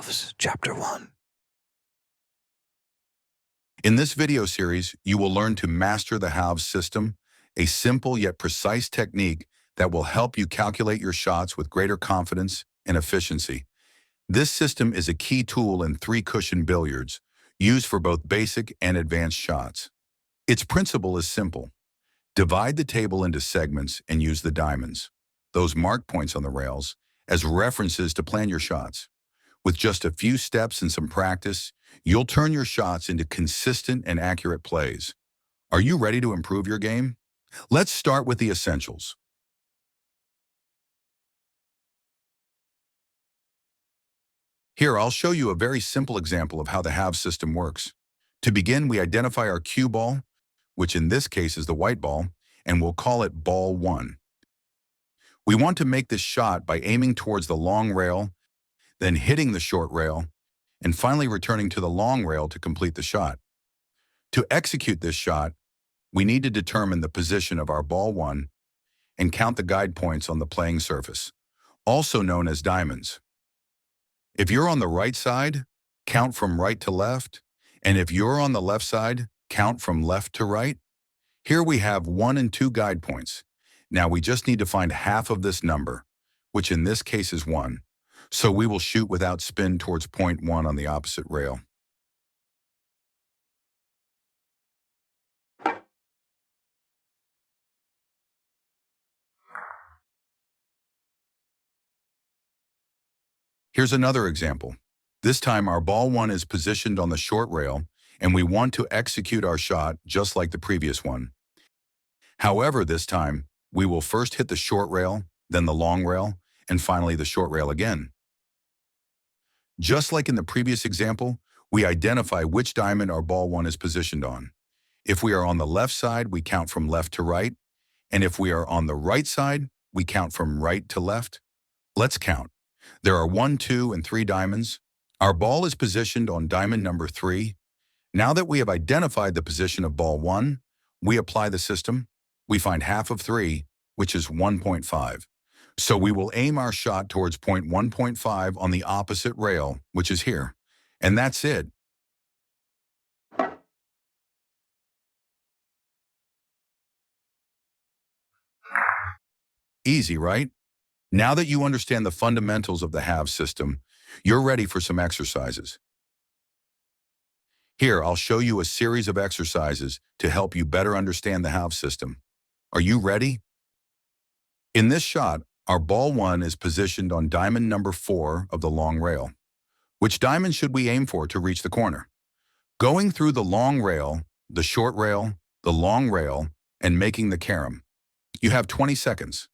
Halves, Chapter 1. In this video series, you will learn to master the halves system, a simple yet precise technique that will help you calculate your shots with greater confidence and efficiency. This system is a key tool in three-cushion billiards, used for both basic and advanced shots. Its principle is simple. Divide the table into segments and use the diamonds, those mark points on the rails, as references to plan your shots. With just a few steps and some practice, you'll turn your shots into consistent and accurate plays. Are you ready to improve your game? Let's start with the essentials. Here, I'll show you a very simple example of how the halves system works. To begin, we identify our cue ball, which in this case is the white ball, and we'll call it ball 1. We want to make this shot by aiming towards the long rail, then hitting the short rail, and finally returning to the long rail to complete the shot. To execute this shot, we need to determine the position of our ball 1 and count the guide points on the playing surface, also known as diamonds. If you're on the right side, count from right to left, and if you're on the left side, count from left to right. Here we have 1 and 2 guide points. Now we just need to find half of this number, which in this case is 1. So we will shoot without spin towards point 1 on the opposite rail. Here's another example. This time our ball 1 is positioned on the short rail, and we want to execute our shot just like the previous one. However, this time, we will first hit the short rail, then the long rail, and finally the short rail again. Just like in the previous example, we identify which diamond our ball 1 is positioned on. If we are on the left side, we count from left to right, and if we are on the right side, we count from right to left. Let's count. There are 1, 2, and 3 diamonds. Our ball is positioned on diamond number 3. Now that we have identified the position of ball 1, we apply the system. We find half of 3, which is 1.5. So we will aim our shot towards point 1.5 on the opposite rail, which is here. And that's it. Easy, right? Now that you understand the fundamentals of the halves system, you're ready for some exercises. Here, I'll show you a series of exercises to help you better understand the halves system. Are you ready? In this shot, our ball 1 is positioned on diamond number 4 of the long rail. Which diamond should we aim for to reach the corner? Going through the long rail, the short rail, the long rail, and making the carom. You have 20 seconds.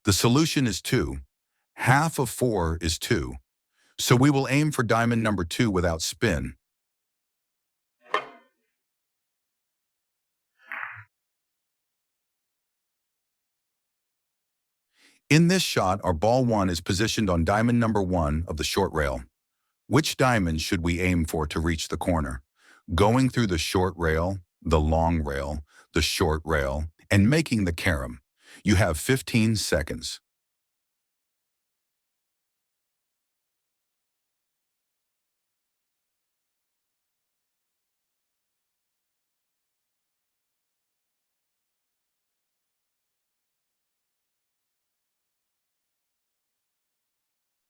The solution is 2. Half of 4 is 2. So we will aim for diamond number 2 without spin. In this shot, our ball 1 is positioned on diamond number 1 of the short rail. Which diamond should we aim for to reach the corner? Going through the short rail, the long rail, the short rail, and making the carom. You have 15 seconds.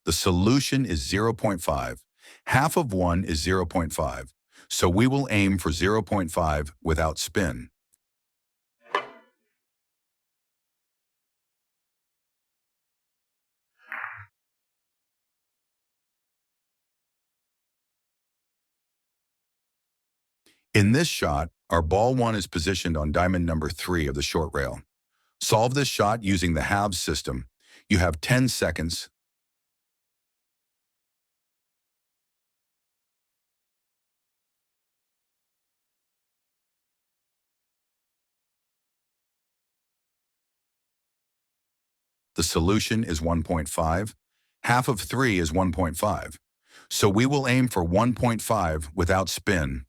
The solution is 0.5. Half of 1 is 0.5. So we will aim for 0.5 without spin. In this shot, our ball 1 is positioned on diamond number 3 of the short rail. Solve this shot using the halves system. You have 10 seconds. The solution is 1.5. Half of 3 is 1.5. So we will aim for 1.5 without spin.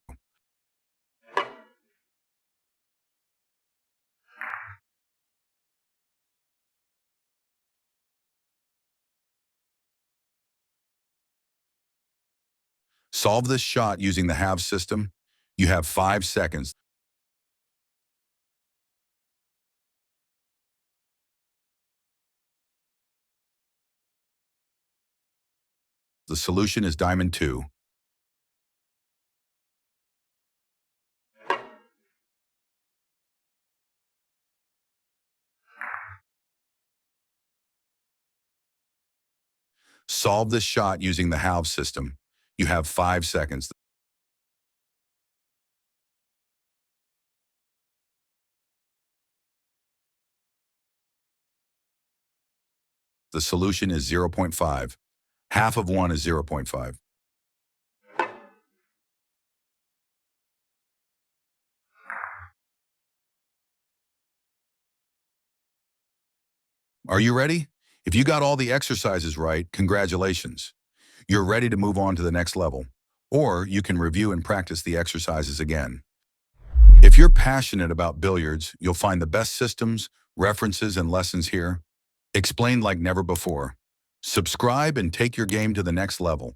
Solve this shot using the halves system. You have 5 seconds. The solution is diamond 2. Solve this shot using the halves system. You have 5 seconds. The solution is 0.5. Half of 1 is 0.5. Are you ready? If you got all the exercises right, congratulations. You're ready to move on to the next level. Or you can review and practice the exercises again. If you're passionate about billiards, you'll find the best systems, references, and lessons here, explained like never before. Subscribe and take your game to the next level.